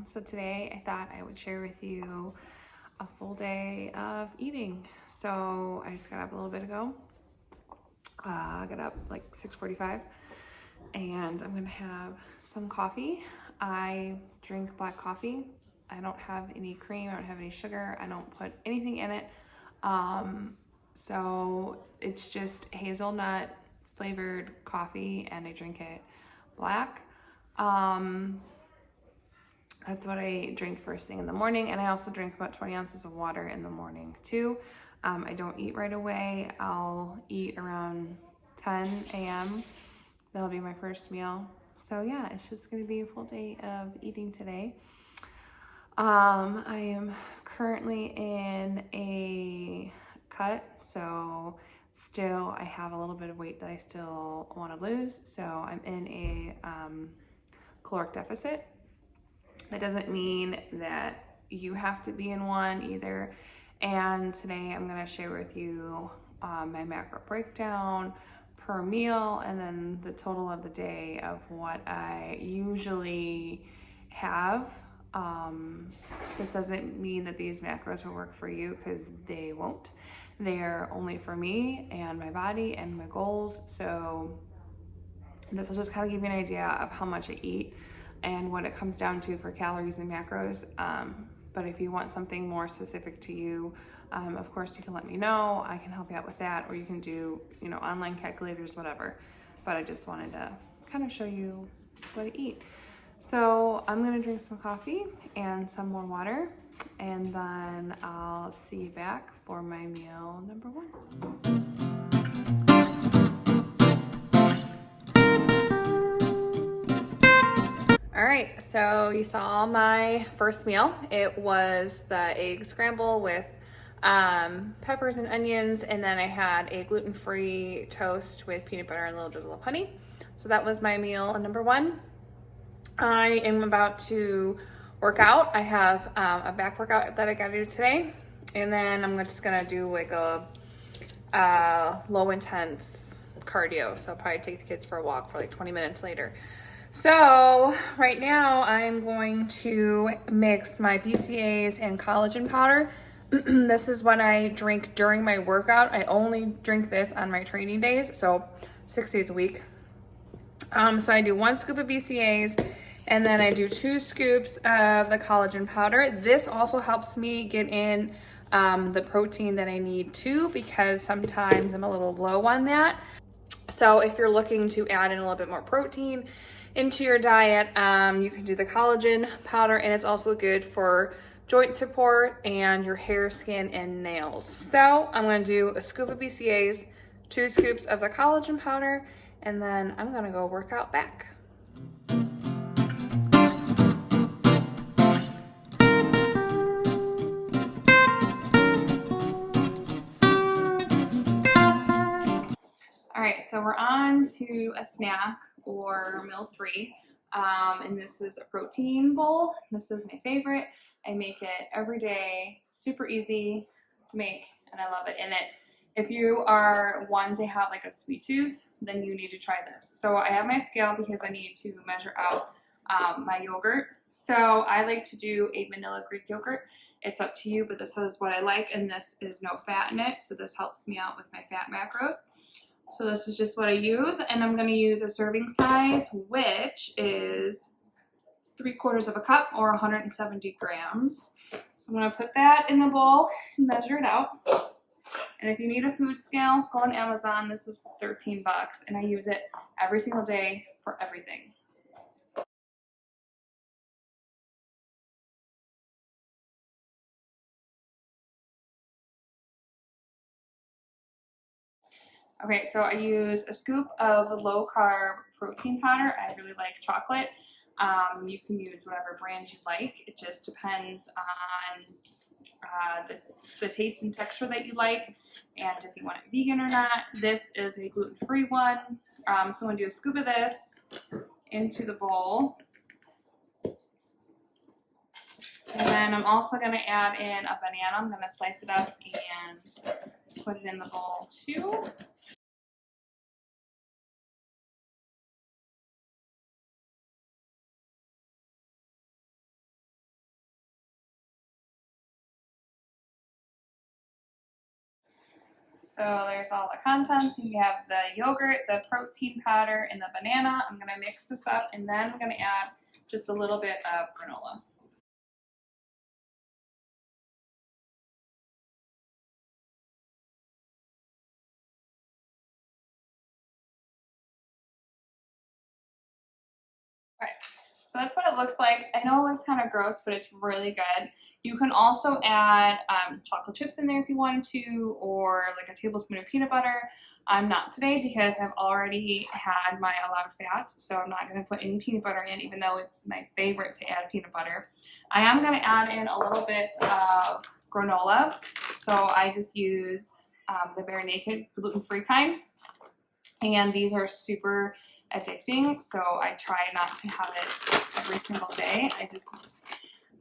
So today I thought I would share with you a full day of eating. So I just got up a little bit ago. I got up like 6:45 and I'm gonna have some coffee. I drink black coffee. I don't have any cream, I don't have any sugar, I don't put anything in it. So it's just hazelnut flavored coffee and I drink it black. That's what I drink first thing in the morning, and I also drink about 20 ounces of water in the morning too. I don't eat right away. I'll eat around 10 a.m. That'll be my first meal. So yeah, it's just gonna be a full day of eating today. I am currently in a cut, so still I have a little bit of weight that I still want to lose. So I'm in a caloric deficit. That doesn't mean that you have to be in one either. And today I'm going to share with you my macro breakdown per meal and then the total of the day of what I usually have. This doesn't mean that these macros will work for you, because they won't. They're only for me and my body and my goals. So this will just kind of give you an idea of how much I eat and what it comes down to for calories and macros. But if you want something more specific to you, of course you can let me know. I can help you out with that, or you can do, online calculators, whatever. But I just wanted to kind of show you what I eat. So I'm gonna drink some coffee and some more water, and then I'll see you back for my meal number one. All right, so you saw my first meal. It was the egg scramble with peppers and onions, and then I had a gluten-free toast with peanut butter and a little drizzle of honey. So that was my meal number one. I am about to work out. I have a back workout that I gotta do today, and then I'm just gonna do like a low intense cardio. So I'll probably take the kids for a walk for like 20 minutes later. So right now I'm going to mix my BCAAs and collagen powder. This is what I drink during my workout. I only drink this on my training days, so 6 days a week. So I do 1 scoop of BCAAs, and then I do 2 scoops of the collagen powder. This also helps me get in the protein that I need too, because sometimes I'm a little low on that. So if you're looking to add in a little bit more protein into your diet, you can do the collagen powder, and it's also good for joint support and your hair, skin, and nails. So I'm gonna do a scoop of BCAAs, 2 scoops of the collagen powder, and then I'm gonna go work out back. All right, so we're on to a snack, or meal 3. And this is a protein bowl. This is my favorite. I make it every day, super easy to make, and I love it. And if you are one to have like a sweet tooth, then you need to try this. So I have my scale because I need to measure out my yogurt. So I like to do a vanilla Greek yogurt. It's up to you, but this is what I like, and this is no fat in it, so this helps me out with my fat macros. So this is just what I use, and I'm going to use a serving size, which is 3/4 of a cup, or 170 grams. So I'm going to put that in the bowl and measure it out. And if you need a food scale, go on Amazon. This is $13, and I use it every single day for everything. Okay, so I use a scoop of low-carb protein powder. I really like chocolate. You can use whatever brand you like. It just depends on the taste and texture that you like, and if you want it vegan or not. This is a gluten-free one. So I'm going to do a scoop of this into the bowl. And then I'm also going to add in a banana. I'm going to slice it up and put it in the bowl too. So there's all the contents. You have the yogurt, the protein powder, and the banana. I'm gonna mix this up, and then I'm gonna add just a little bit of granola. Right. So that's what it looks like. I know it looks kind of gross, but it's really good. You can also add chocolate chips in there if you wanted to, or like a tablespoon of peanut butter. I'm not today because I've already had my allowed fats, so I'm not going to put any peanut butter in, even though it's my favorite to add peanut butter. I am going to add in a little bit of granola. So I just use the Bare Naked gluten-free kind, and these are super addicting, so I try not to have it every single day.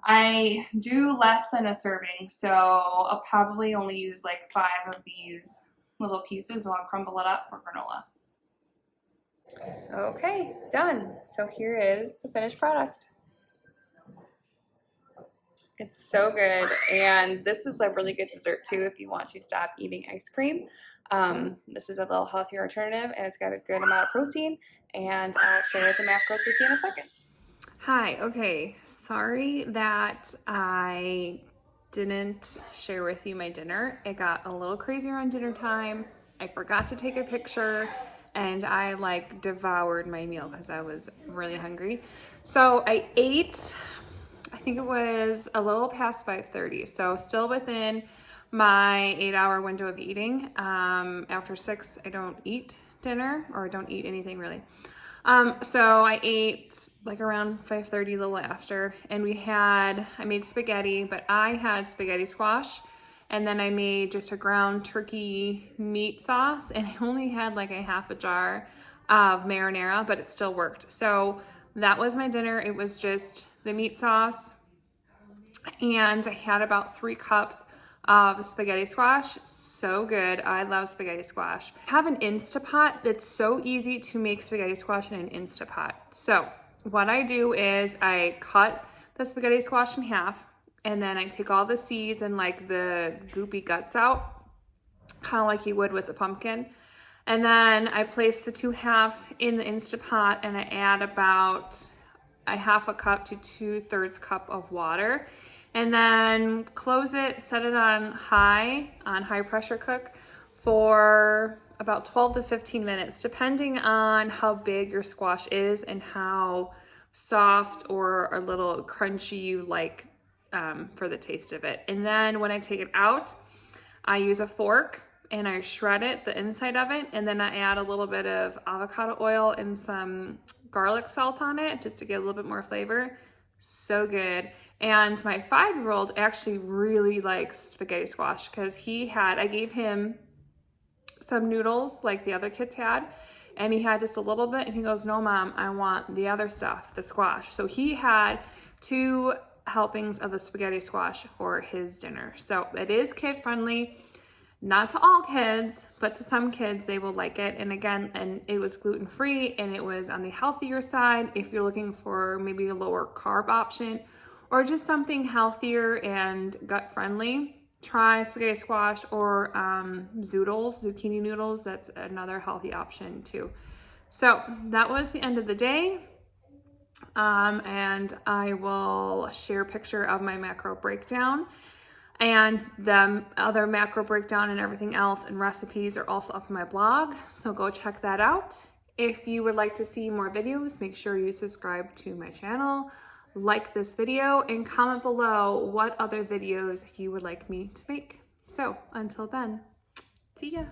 I do less than a serving, so I'll probably only use like 5 of these little pieces, and I'll crumble it up for granola. Okay, done. So here is the finished product. It's so good, and this is a really good dessert too if you want to stop eating ice cream. This is a little healthier alternative, and it's got a good amount of protein, and I'll share the macros with you in a second. Hi, okay, sorry that I didn't share with you my dinner. It got a little crazier on dinner time. I forgot to take a picture, and I like devoured my meal because I was really hungry. So I ate, I think it was a little past 5:30, so still within my 8-hour window of eating. After 6, I don't eat dinner, or don't eat anything really. So I ate like around 5:30, a little after, and I made spaghetti, but I had spaghetti squash, and then I made just a ground turkey meat sauce, and I only had like a half a jar of marinara, but it still worked. So that was my dinner. It was just the meat sauce, and I had about 3 cups of spaghetti squash. So good. I love spaghetti squash. I have an Instapot that's so easy to make spaghetti squash in an Instapot. So what I do is I cut the spaghetti squash in half, and then I take all the seeds and like the goopy guts out, kind of like you would with the pumpkin. And then I place the 2 halves in the Instapot, and I add about a half a cup to 2/3 cup of water, and then close it, set it on high pressure cook for about 12 to 15 minutes, depending on how big your squash is and how soft or a little crunchy you like for the taste of it. And then when I take it out, I use a fork and I shred it, the inside of it, and then I add a little bit of avocado oil and some garlic salt on it just to get a little bit more flavor. So good. And my 5-year-old actually really likes spaghetti squash because I gave him some noodles like the other kids had, and he had just a little bit, and he goes, "No, Mom, I want the other stuff, the squash." So he had 2 helpings of the spaghetti squash for his dinner. So it is kid friendly. Not to all kids, but to some kids, they will like it. And again, it was gluten-free, and it was on the healthier side. If you're looking for maybe a lower carb option or just something healthier and gut-friendly, try spaghetti squash or zoodles, zucchini noodles. That's another healthy option too. So that was the end of the day. And I will share a picture of my macro breakdown. And the other macro breakdown and everything else and recipes are also up on my blog, so go check that out. If you would like to see more videos, make sure you subscribe to my channel, like this video, and comment below what other videos you would like me to make. So until then, see ya.